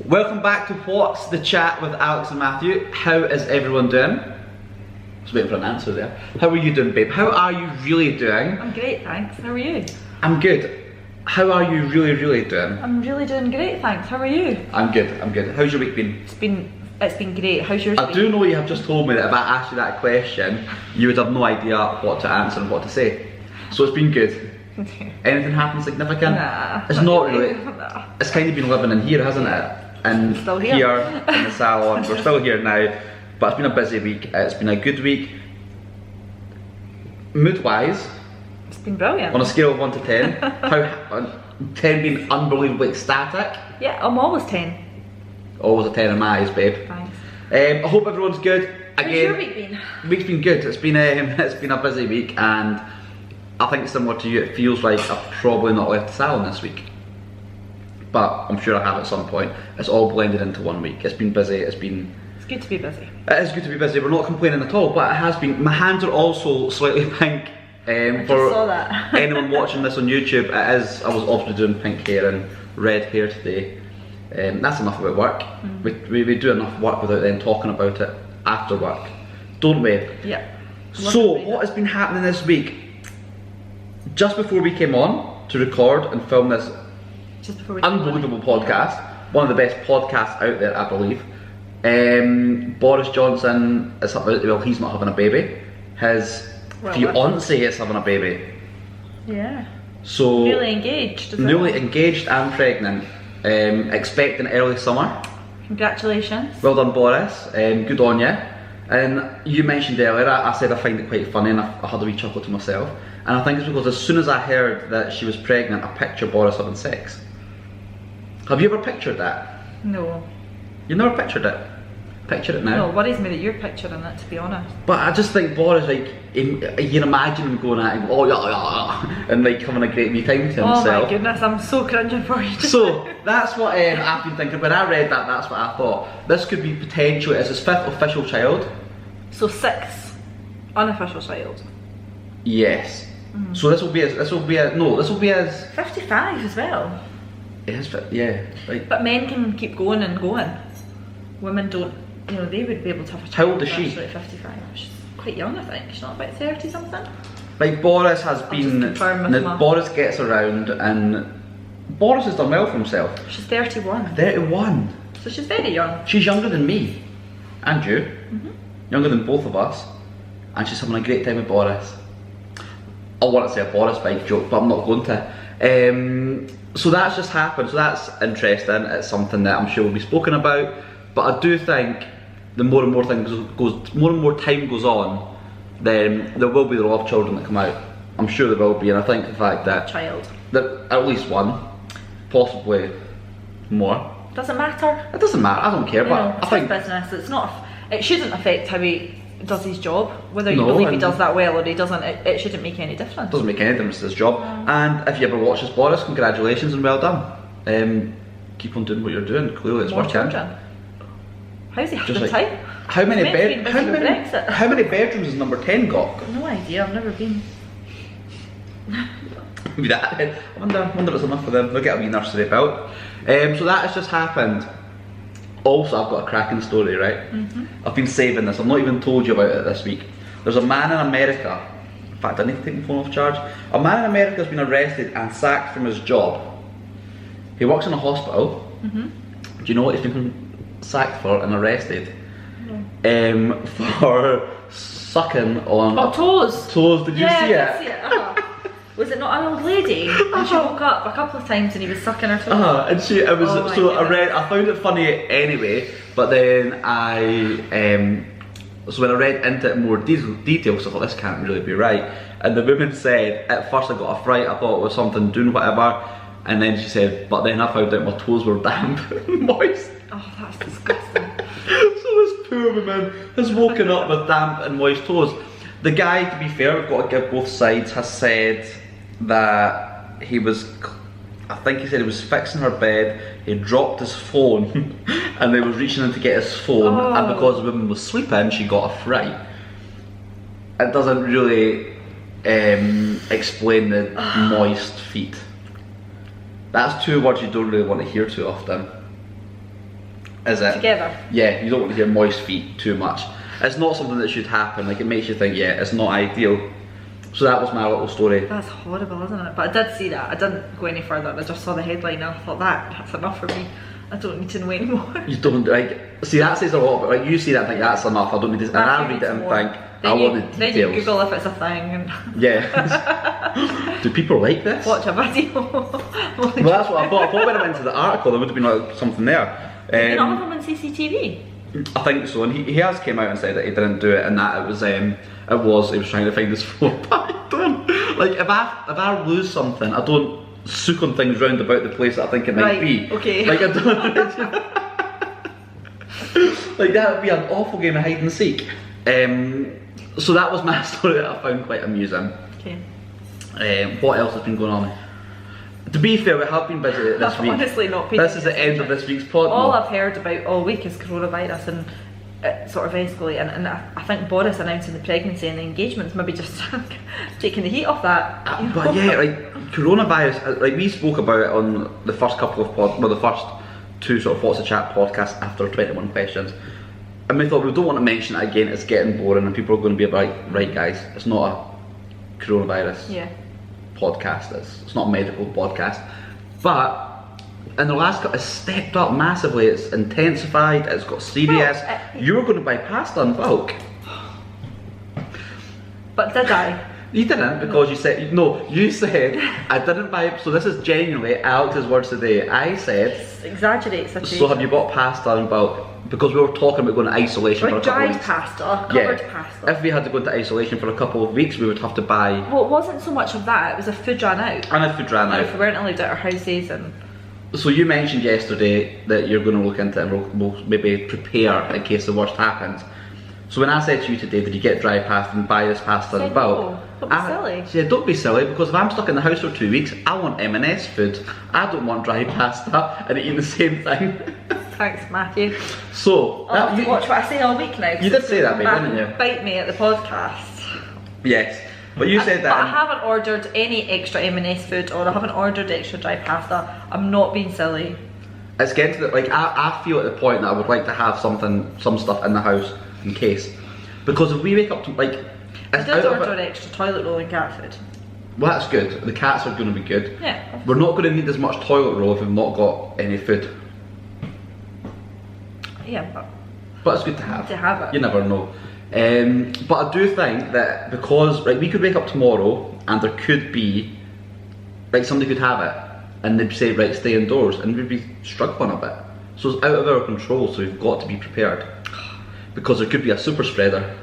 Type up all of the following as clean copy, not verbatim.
Welcome back to What's the Chat with Alex and Matthew. How is everyone doing? Just waiting for an answer there. How are you doing, babe? How are you really doing? I'm great, thanks. How are you? I'm good. How are you really doing? I'm really doing great, thanks. How are you? I'm good. How's your week been? It's been great. How's yours been? I do know you have just told me that if I asked you that question, you would have no idea what to answer and what to say. So it's been good. Anything happened significant? Nah. It's not really. Nah. It's kind of been living in here, hasn't it? And Still here. In the salon. We're still here now, but it's been a busy week. It's been a good week. Mood-wise, It's been brilliant. on a scale of 1 to 10, how 10 being unbelievably ecstatic, Yeah, I'm always 10. always a 10 in my eyes, babe. Thanks. I hope everyone's good. How's your week been? Week's been good. It's been a busy week, and I think similar to you, it feels like I've probably not left the salon this week. But I'm sure I have at some point. It's all blended into one week. It's been busy, It's good to be busy. It is good to be busy, we're not complaining at all, but it has been. My hands are also slightly pink. I just saw that. Anyone watching this on YouTube, I was obviously doing pink hair and red hair today. That's enough about work. We do enough work without then talking about it after work, don't we? Yeah. So, what has been happening this week? Just before we came on to record and film this Just before we unbelievable podcast, one of the best podcasts out there, I believe. Boris Johnson is, well, he's not having a baby. His fiance is having a baby. Yeah. So Newly engaged. As newly well. engaged and pregnant. Expecting early summer. Congratulations. Well done, Boris. Good on you. And you mentioned earlier, I said I find it quite funny, and I had a wee chuckle to myself. And I think it's because as soon as I heard that she was pregnant, I pictured Boris having sex. Have you ever pictured that? No. You've never pictured it? Picture it now. No, it worries me that you're picturing it, to be honest. But I just think Boris, like, you can imagine him going at him, oh yeah, and like having a great wee time to himself. Oh my goodness, I'm so cringing for you. So that's what I've been thinking. When I read that, that's what I thought. This could be potentially as his 5th official child. So 6th unofficial child. Yes. So this will be his 55 as well. Yeah. Like, But men can keep going and going. Women don't. You know, they would be able to have a How child. old is she? At 55. She's quite young, I think. She's not about 30 something. like Boris has been. just confirm with Mum. Boris gets around, and Boris has done well for himself. She's 31. 31. So she's very young. She's younger than me, and you. Younger than both of us, and she's having a great time with Boris. I want to say a Boris bike joke, but I'm not going to. So that's just happened. So that's interesting. It's something that I'm sure will be spoken about. But I do think the more and more time goes on, then there will be a lot of children that come out. I'm sure there will be, and I think the fact that Child. at least one, possibly more. Doesn't matter. It doesn't matter. I don't care. You But know, I it's think his business. It's not. It shouldn't affect how he does his job. Whether you No, believe he and- does that well or he doesn't, it shouldn't make any difference. doesn't make any difference to his job. And if you ever watch this, Boris, congratulations and well done. Keep on doing what you're doing. Clearly, it's More working. children. How's he have Just the like, time? How many He's meant to be busy with Brexit. how many bedrooms has number 10 got? No idea. I've never been. Maybe that. I wonder if it's enough for them. They'll get a wee nursery built. So that has just happened. Also, I've got a cracking story, right? I've been saving this. I've not even told you about it this week. There's a man in America. In fact, I need to take my phone off charge. A man in America has been arrested and sacked from his job. He works in a hospital. Do you know what he's been sacked for and arrested? No. For sucking on toes. toes. Did you see I it? did see it. Was it not an old lady? And she woke up a couple of times and he was sucking her toes. And it was Oh my so goodness. I found it funny anyway, but then so when I read into it more details, I thought this can't really be right. And the woman said, at first I got a fright, I thought it was something doing whatever, and then she said, but then I found out my toes were damp and moist. Oh, that's disgusting. So this poor woman has woken up with damp and moist toes. The guy, to be fair, we've got to give both sides, has said that he was, I think he said he was fixing her bed, he dropped his phone and they was reaching in to get his phone, and because the woman was sleeping, she got a fright. It doesn't really explain the moist feet. That's two words you don't really want to hear too often. Is it? Together. Yeah, you don't want to hear moist feet too much. It's not something that should happen. Like, it makes you think, yeah, it's not ideal. So that was my little story. That's horrible, isn't it? But I did see that. I didn't go any further. I just saw the headline and I thought that's enough for me. I don't need to know anymore. You don't, like, see, that says a lot, but like, you see that and think, that's enough, I don't need to, and I read it and think, I want the details. Then you Google if it's a thing. And yeah. Do people like this? Watch a video. Well, that's what I thought. I thought when I went to the article, there would have been like something there. Did you not have him on CCTV? I think so, and he has came out and said that he didn't do it, and that he was trying to find his phone. But I don't, like, if I lose something, I don't sook on things round about the place that I think it might be. Okay. Like, I don't. Like, that would be an awful game of hide and seek. So that was my story that I found quite amusing. Okay. What else has been going on? To be fair, we have been busy this week. Honestly, not paid This is the end of this week's pod. All I've heard about all week is coronavirus and it sort of escalating, and I think Boris announcing the pregnancy and the engagements maybe just taking the heat off that. But yeah, like, coronavirus, like, we spoke about it on the first couple of the first two sort of What's the Chat podcasts after 21 questions. And we thought, we don't want to mention it again, it's getting boring and people are going to be like, right guys, it's not a coronavirus podcast, it's not a medical podcast. But in the last couple, it's stepped up massively, it's intensified, it's got serious. You were going to buy pasta in bulk. But did I? You didn't, because you said, no, you said, I didn't buy it, so this is genuinely Alex's words today. I said, exaggerate situation. So have you bought pasta in bulk? Because we were talking about going to isolation for a couple of weeks. Pasta, covered pasta. If we had to go into isolation for a couple of weeks, we would have to buy. Well, it wasn't so much of that, it was if food ran out. And if food ran out. If we weren't allowed at our houses and... So you mentioned yesterday that you're going to look into it and we'll maybe prepare in case the worst happens. So when I said to you today, did you get dry pasta and buy this pasta in bulk? No, don't be silly. Yeah, don't be silly, because if I'm stuck in the house for 2 weeks, I want M&S food. I don't want dry pasta and eating the same thing. Thanks, Matthew. So, I'll have to watch what I say all week now. You did say that, babe, didn't you? Bite me at the podcast. Yes, but you said that. But I haven't ordered any extra M&S food, or I haven't ordered extra dry pasta. I'm not being silly. It's getting to the, like, I feel at the point that I would like to have some stuff in the house in case. Because if we wake up to, like... I did order an extra toilet roll and cat food. Well, that's good. The cats are going to be good. Yeah. We're not going to need as much toilet roll if we've not got any food. Yeah, but it's good to have. To have it. You never know. But I do think that because, like, we could wake up tomorrow and there could be, like, somebody could have it and they'd say, right, stay indoors, and we'd be struggling a bit. So it's out of our control, so we've got to be prepared. Because there could be a super spreader.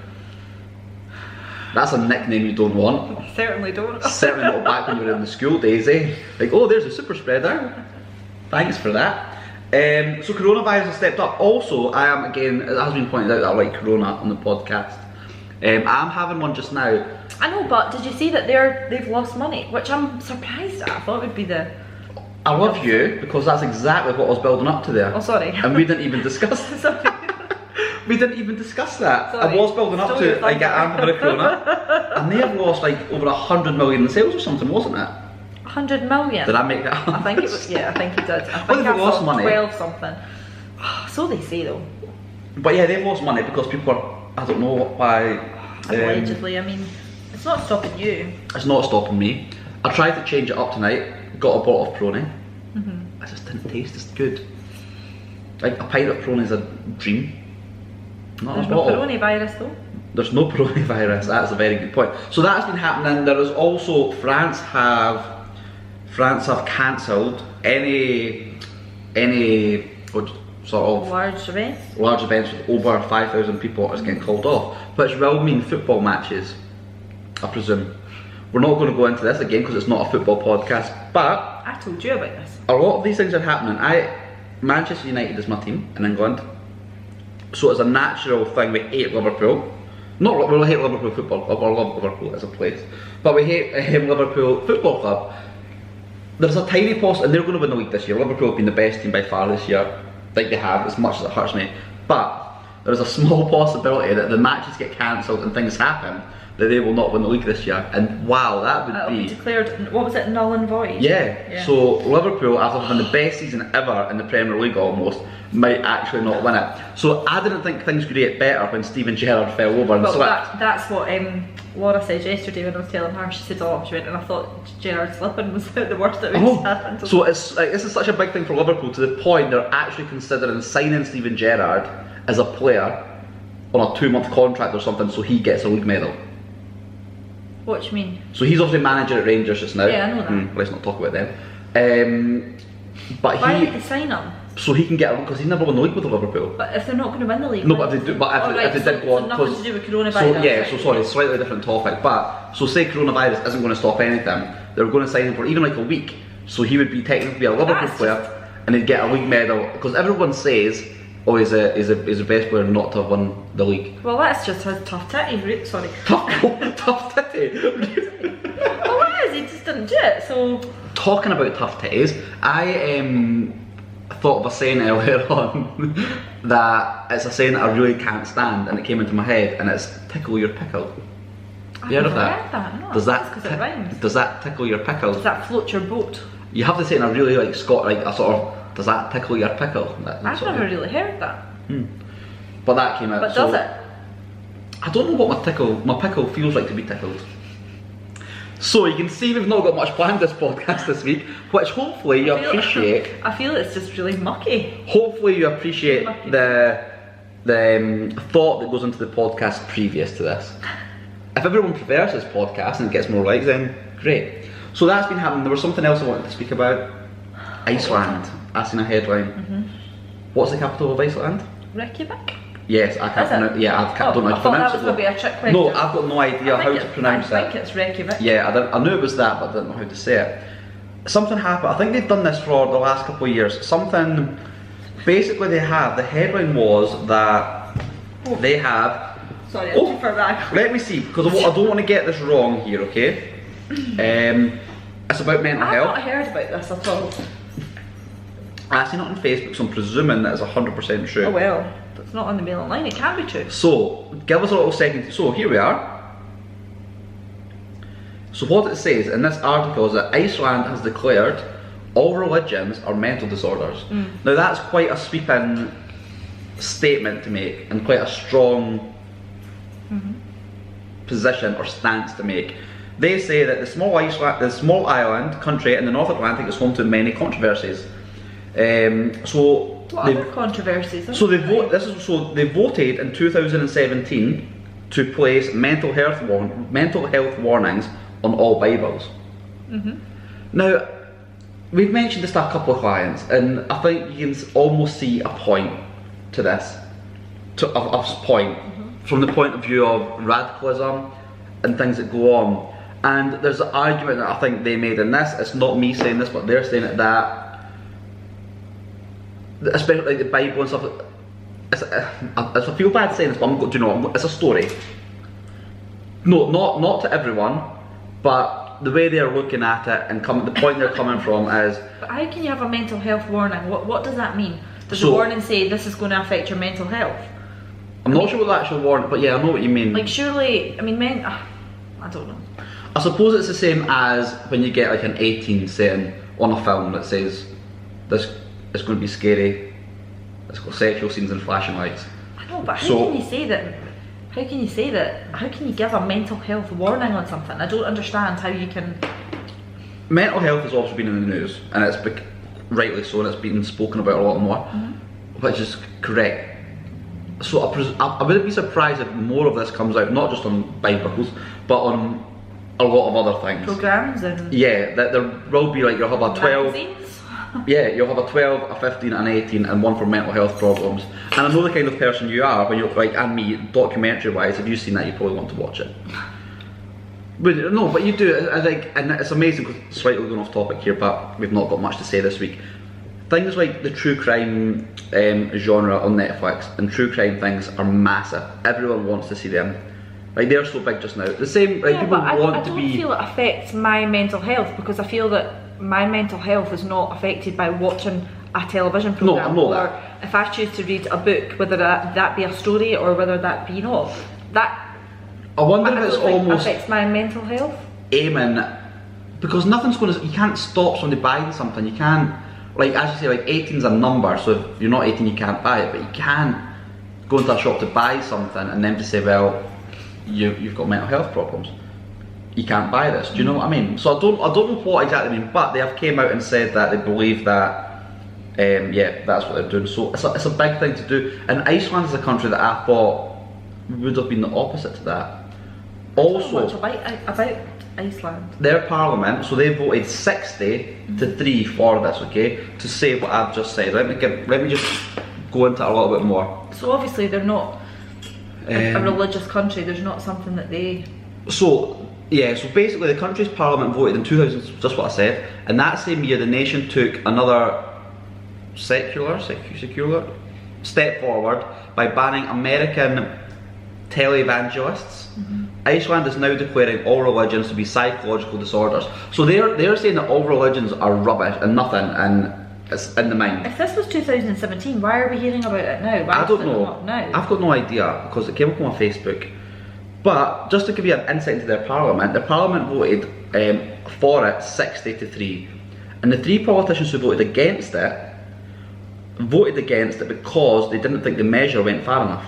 That's a nickname you don't want. I certainly don't. Certainly not back when you were in the school days, eh? Like, oh, there's a super spreader. Thanks for that. So coronavirus has stepped up. Also, I am, again, it has been pointed out that I like Corona on the podcast. I'm having one just now. I know, but did you see that they've lost money? Which I'm surprised at. I thought it would be the... I love you, because that's exactly what I was building up to there. Oh, sorry. And we didn't even discuss Sorry. We didn't even discuss that. Sorry. I was building up to it, like, I'm having a Corona. And they have lost like over 100 million in sales or something, wasn't it? 100 million? Did I make that up? I think it was, yeah, I think you did. I Well, think they've lost money. 12 something. So they say though. But yeah, they've lost money because people are, I don't know why. Allegedly, I mean, it's not stopping you. It's not stopping me. I tried to change it up tonight, got a bottle of Proni. I just didn't taste as good. Like, a pint of Proni is a dream. Not There's a no bottle. coronavirus though. There's no coronavirus, that's a very good point. So that's been happening. There is also, France have cancelled any what sort of Large events? large events with over 5,000 people are getting called off, which will mean football matches, I presume. We're not going to go into this again because it's not a football podcast, but I told you about this. a lot of these things are happening. Manchester United is my team in England, so it's a natural thing. We hate Liverpool. Not we hate Liverpool Football Club, or love Liverpool as a place, but we hate Liverpool Football Club. There's a tiny and they're going to win the league this year. Liverpool have been the best team by far this year, like they have, as much as it hurts me. But there is a small possibility that the matches get cancelled and things happen, that they will not win the league this year. And wow, that would be declared, what was it, null and void? Yeah. So Liverpool, after having the best season ever in the Premier League almost, might actually not win it. So I didn't think things could get better when Steven Gerrard fell over and slipped. That's what Laura said yesterday when I was telling her. She said, oh, she went, and I thought Gerrard slipping was the worst that would happen. So it's like, this is such a big thing for Liverpool, to the point they're actually considering signing Steven Gerrard as a player on a 2-month contract or something, so he gets a league medal. What do you mean? So he's obviously manager at Rangers just now. Yeah, I know that. Let's not talk about them. But why did they sign him? So he can get, because he's never won the league with Liverpool. But if they're not going to win the league, no. But if they do, if they did go on, nothing to do with coronavirus. So yeah, so sorry, slightly different topic. But so say coronavirus isn't going to stop anything, they're going to sign him for even like a week. So he would be technically be a Liverpool player, and he'd get a league medal, because everyone says, oh, he's the best player not to have won the league. Well, that's just his tough titty. Sorry. Tough titty. Well, what is he just didn't do it? So talking about tough titties, I thought of a saying earlier on that it's a saying that I really can't stand, and it came into my head, and it's tickle your pickle. Have you heard of that? No, does it rhymes. Does that tickle your pickle? Does that float your boat? You have to say in a really like a sort of, does that tickle your pickle? I've never really heard that. But that came out. But does it? I don't know what my pickle feels like to be tickled. So you can see we've not got much planned this podcast this week, which hopefully you appreciate. I feel it's just really mucky. Hopefully you appreciate the thought that goes into the podcast previous to this. If everyone prefers this podcast and it gets more likes, then great. So that's been happening. There was something else I wanted to speak about. Iceland. I've seen a headline. What's the capital of Iceland? Reykjavik. Yes, I can't pronounce. Yeah, I don't know how to pronounce it. That was maybe a trick question. No, I've got no idea how to pronounce it. I think it's Reykjavik. Yeah, I knew it was that, but I didn't know how to say it. Something happened. I think they've done this for the last couple of years. Something. Basically, they have. The headline was that they have. Sorry, I'm too far back. Let me see, because I don't want to get this wrong here. Okay. It's about mental health. I've not heard about this at all. I've seen it on Facebook, so I'm presuming that it's 100% true. Oh well, it's not on the Mail Online, it can be true. So, give us a little second. So, here we are. So what it says in this article is that Iceland has declared all religions are mental disorders. Now that's quite a sweeping statement to make, and quite a strong position or stance to make. They say that the small island country in the North Atlantic is home to many controversies. What other controversies? So they voted in 2017 to place mental health warnings on all Bibles. Now, we've mentioned this to a couple of clients, and I think you can almost see a point to this, from the point of view of radicalism and things that go on. And there's an argument that I think they made in this. It's not me saying this, but they're saying it, that especially like the Bible and stuff. I feel bad saying this, but I'm going to, you know, it's a story. No, not to everyone, but the way they're looking at it and the point they're coming from is. But how can you have a mental health warning? What does that mean? Does the warning say this is going to affect your mental health? I'm not sure what the actual warning, but yeah, I know what you mean. Like surely, I mean, I don't know. I suppose it's the same as when you get like an 18 saying on a film that says this is going to be scary, it's got sexual scenes and flashing lights. I know, but how can you say that? How can you say that? How can you give a mental health warning on something? I don't understand how you can. Mental health has also been in the news, and it's rightly so, and it's been spoken about a lot more, which is correct. So I wouldn't be surprised if more of this comes out, not just on Bibles, but on a lot of other things. Programs and. Yeah, that there will be like you'll have a 12. Magazines? Yeah, you'll have a 12, a 15, an 18, and one for mental health problems. And I know the kind of person you are when you're like, and me, documentary-wise. If you've seen that, you probably want to watch it. But no, but you do. I think, and it's amazing because slightly going off topic here, but we've not got much to say this week. Things like the true crime genre on Netflix and true crime things are massive. Everyone wants to see them. Like they're so big just now. The same, like people want to be. I don't feel it affects my mental health because I feel that my mental health is not affected by watching a television program if I choose to read a book, whether that be a story or whether that be not, that I wonder if it's don't think almost affects my mental health. aiming, because nothing's going to, you can't stop somebody buying something. You can't, like as you say, like 18's a number, so if you're not 18 you can't buy it, but you can go into a shop to buy something and then to say, well, you've got mental health problems, you can't buy this. Do you know what I mean? So I don't know what exactly I mean, but they have came out and said that they believe that yeah, that's what they're doing. So it's a big thing to do. And Iceland is a country that I thought would have been the opposite to that. Also, about Iceland. Their parliament, so they voted 60 to 3 for this, okay, to say what I've just said. Let me just go into it a little bit more. So obviously they're not a religious country. There's not something that they. So yeah, so basically the country's parliament voted in 2000, just what I said, and that same year the nation took another secular step forward by banning American televangelists. Iceland is now declaring all religions to be psychological disorders. So they're saying that all religions are rubbish and nothing, and it's in the mind. If this was 2017, why are we hearing about it now? Why I don't is it know. not now? I've got no idea because it came up on my Facebook. But just to give you an insight into their parliament voted for it 60 to 3. And the 3 politicians who voted against it because they didn't think the measure went far enough.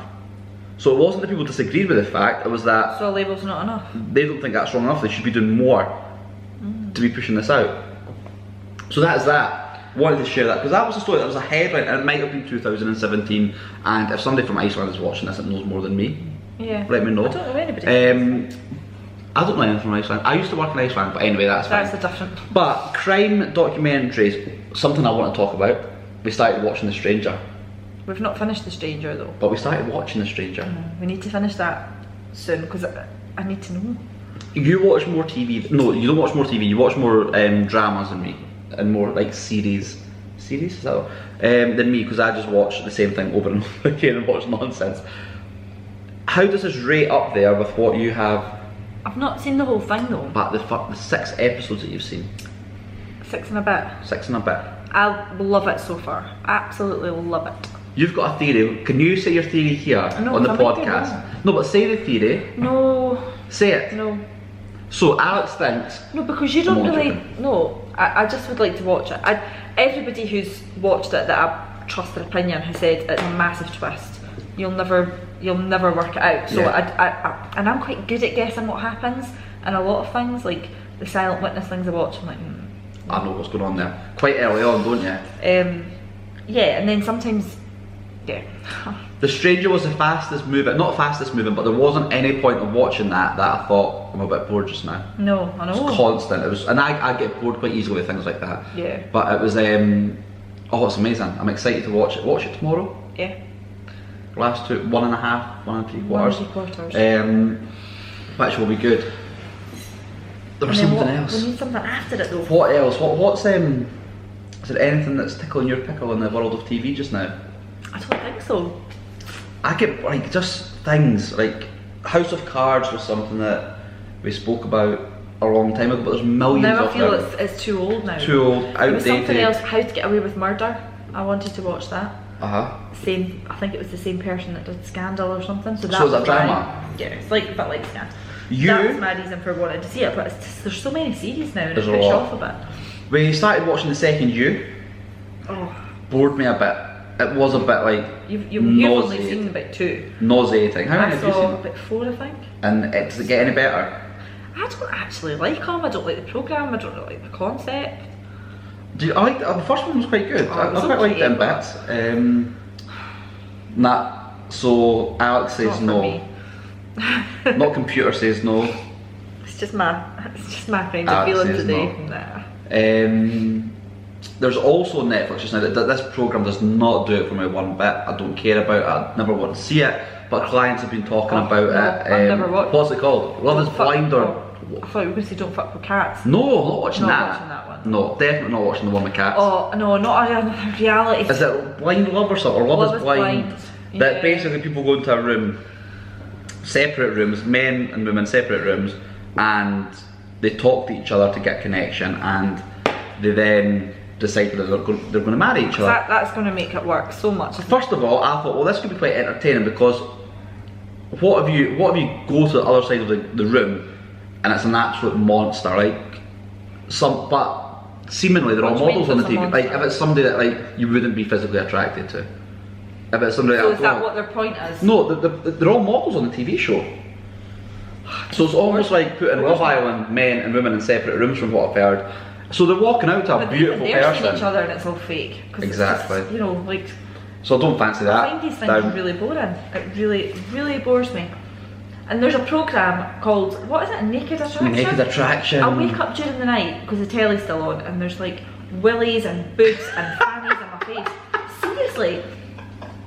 So it wasn't that people disagreed with the fact, it was that so a label's not enough. They don't think that's strong enough, they should be doing more to be pushing this out. So that is that. Wanted to share that because that was a story, that was a headline, and it might have been 2017, and if somebody from Iceland is watching this and knows more than me, yeah, let me know. I don't know anybody. I don't know anything from Iceland. I used to work in Iceland, but anyway, that's fine. That's a different. But crime documentaries, something I want to talk about. We started watching The Stranger. We've not finished The Stranger though. But we started watching The Stranger. We need to finish that soon because I need to know. You watch more TV. No, you don't watch more TV. You watch more dramas than me, and more like series. Is that what? Than me, because I just watch the same thing over and over again and watch nonsense. How does this rate up there with what you have? I've not seen the whole thing though. But the 6 episodes that you've seen. 6 and a bit. 6 and a bit. I love it so far. Absolutely love it. You've got a theory. Can you say your theory here on the podcast? No, but say the theory. No. Say it. No. So Alex thinks. No, because you don't really. No, I just would like to watch it. Everybody who's watched it that I trust their opinion has said it's a massive twist. You'll never work it out. So yeah. And I'm quite good at guessing what happens, and a lot of things like the Silent Witness things I watch, I'm like. I know what's going on there. Quite early on, don't you? Yeah, and then sometimes. Yeah. The Stranger was the fastest moving, not fastest moving, but there wasn't any point of watching that I thought I'm a bit bored just now. No, I know. It was constant. It was, and I get bored quite easily with things like that. Yeah. But it was, oh, it's amazing. I'm excited to watch it. Watch it tomorrow. Yeah. Last 2, 1.5, 1 3/4. 1 3/4. Which will be good. There was something else. We need something after it though. What else? What's is there anything that's tickling your pickle in the world of TV just now? I don't think so. I get like just things like House of Cards was something that we spoke about a long time ago, but there's millions now of them. Now I feel it's too old now. Too old, outdated. There was something else, How to Get Away with Murder. I wanted to watch that. Same, I think it was the same person that did Scandal or something. So that was a drama? Yeah, it's like a bit like Scandal. You? That was my reason for wanting to see it, but there's so many series now and it puts you off a bit. We started watching the second You. Oh. Bored me a bit. It was a bit like you've only seen about 2. Nauseating. How many have you seen? About 4, I think. And does it get any better? I don't actually like them. I don't like the programme. I don't really like the concept. I like the first one was quite good. I quite liked it in bits. So Alex says no. Not computer says no. It's just my kind of feeling today. No. There's also Netflix just now that this programme does not do it for me one bit. I don't care about it, I never want to see it, but clients have been talking about it. I've never watched. What's it called? Love is Blind or... I thought you were going to say Don't Fuck With Cats. No, I'm not watching that. Not watching that one. No, definitely not watching the one with cats. Oh, no, not a reality. Is it Blind Love or something? Or Love is Blind? Yeah. That basically people go into a room, separate rooms, men and women separate rooms, and they talk to each other to get connection, and they then decided that they're going to marry each other. That's going to make it work so much. First of all, I thought, well, this could be quite entertaining because what if you go to the other side of the room and it's an absolute monster, like but seemingly they're all models on the TV. Like if it's somebody that like you wouldn't be physically attracted to. If it's somebody so is that what their point is? No, they're all models on the TV show. So it's almost like putting Love Island men and women in separate rooms from what I've heard. So they're walking out to a beautiful they're person. seeing each other and it's all fake. Exactly. It's just, you know, like. So I don't fancy that. I find these things really boring. It really bores me. And there's a programme called, what is it, Naked Attraction? Naked Attraction. I wake up during the night because the telly's still on and there's like willies and boobs and fannies in my face. Seriously.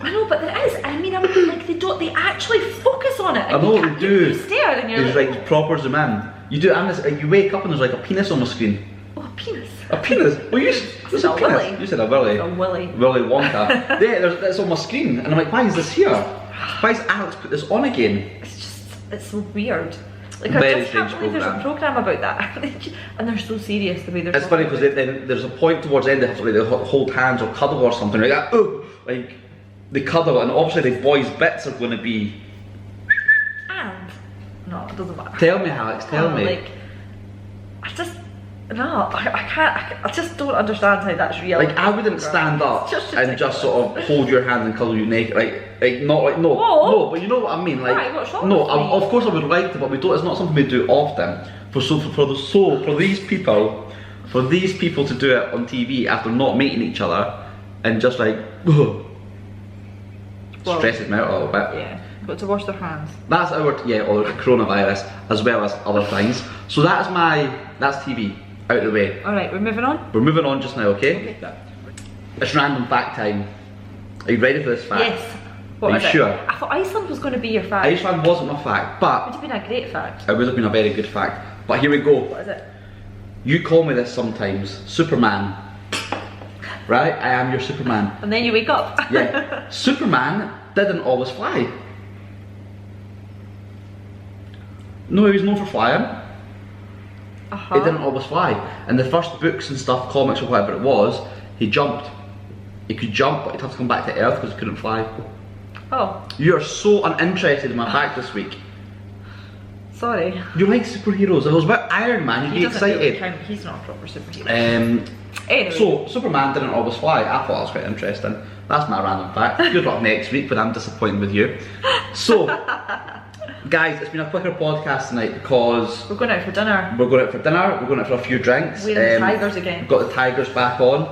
I know, but there is. I mean, I'm like, they actually focus on it. I know they do. You stare and you're there's like proper zoom in. You do it, and you wake up and there's like a penis on the screen. Oh, a penis. A penis? Well, you said a penis. Willy. You said a willy. A willy. Willy Wonka. Yeah, that's on my screen, and I'm like, why is this here? Why has Alex put this on again? It's so weird. Like Very I just can't believe there's a programme about that. And they're so serious the way they're It's funny because there's a point towards the end they have to like, hold hands or cuddle or something like that. Oh, like they cuddle, and obviously the boys' bits are going to be. And no, it doesn't matter. Tell me, Alex. Tell me. Like, I can't. I just don't understand how that's real. Like I wouldn't stand up and just sort of hold your hand and cuddle you naked, like not like no, but you know what I mean. Like right, what's wrong no, with me? of course I would like to, but we don't. It's not something we do often. For these people to do it on TV after not meeting each other and just like stresses me out a little bit. Yeah, got to wash their hands. That's or the coronavirus as well as other things. So that's TV. Out of the way. Alright, we're moving on? We're moving on just now, okay? It's random fact time. Are you ready for this fact? Yes. What Are is you it? sure? I thought Iceland was going to be your fact. Iceland wasn't my fact, but It would have been a great fact. it would have been a very good fact. But here we go. What is it? You call me this sometimes, Superman. Right? I am your Superman. And then you wake up. Yeah. Superman didn't always fly. No, he was known for flying. He didn't always fly. In the first books and stuff, comics or whatever it was, he jumped. He could jump, but he'd have to come back to Earth because he couldn't fly. Oh. You are so uninterested in my fact this week. Sorry. You like superheroes. If it was about Iron Man, you'd be excited. Really count. He's not a proper superhero. Anyway. So, Superman didn't always fly. I thought that was quite interesting. That's my random fact. Good luck next week when I'm disappointed with you. So, guys, it's been a quicker podcast tonight because we're going out for dinner. We're going out for dinner. We're going out for a few drinks. We're the Tigers again. Got the Tigers back on.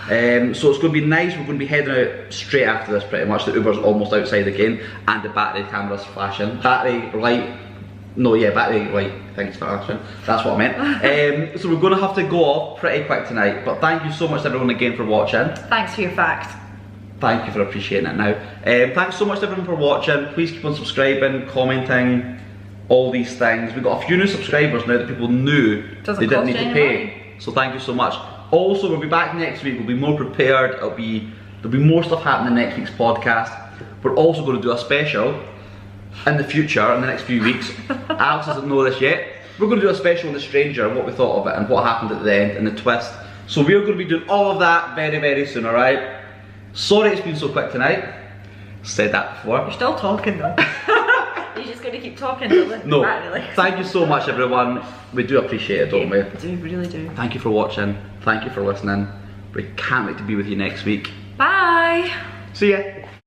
So it's going to be nice. We're going to be heading out straight after this pretty much. The Uber's almost outside again and the battery camera's flashing. Battery light thing's flashing. That's what I meant. So we're going to have to go off pretty quick tonight. But thank you so much everyone again for watching. Thanks for your fact. Thank you for appreciating it now. Thanks so much everyone for watching. Please keep on subscribing, commenting, all these things. We've got a few new subscribers now that people knew they didn't need to pay. So thank you so much. Also, we'll be back next week. We'll be more prepared. There'll be more stuff happening next week's podcast. We're also going to do a special in the future, in the next few weeks. Alex doesn't know this yet. We're going to do a special on The Stranger, what we thought of it and what happened at the end and the twist. So we're going to be doing all of that very, very soon, alright? Sorry it's been so quick tonight. Said that before. You're still talking though. You're just going to keep talking. No. Thank you so much everyone. We do appreciate it, don't we? We really do. Thank you for watching. Thank you for listening. We can't wait to be with you next week. Bye. See ya.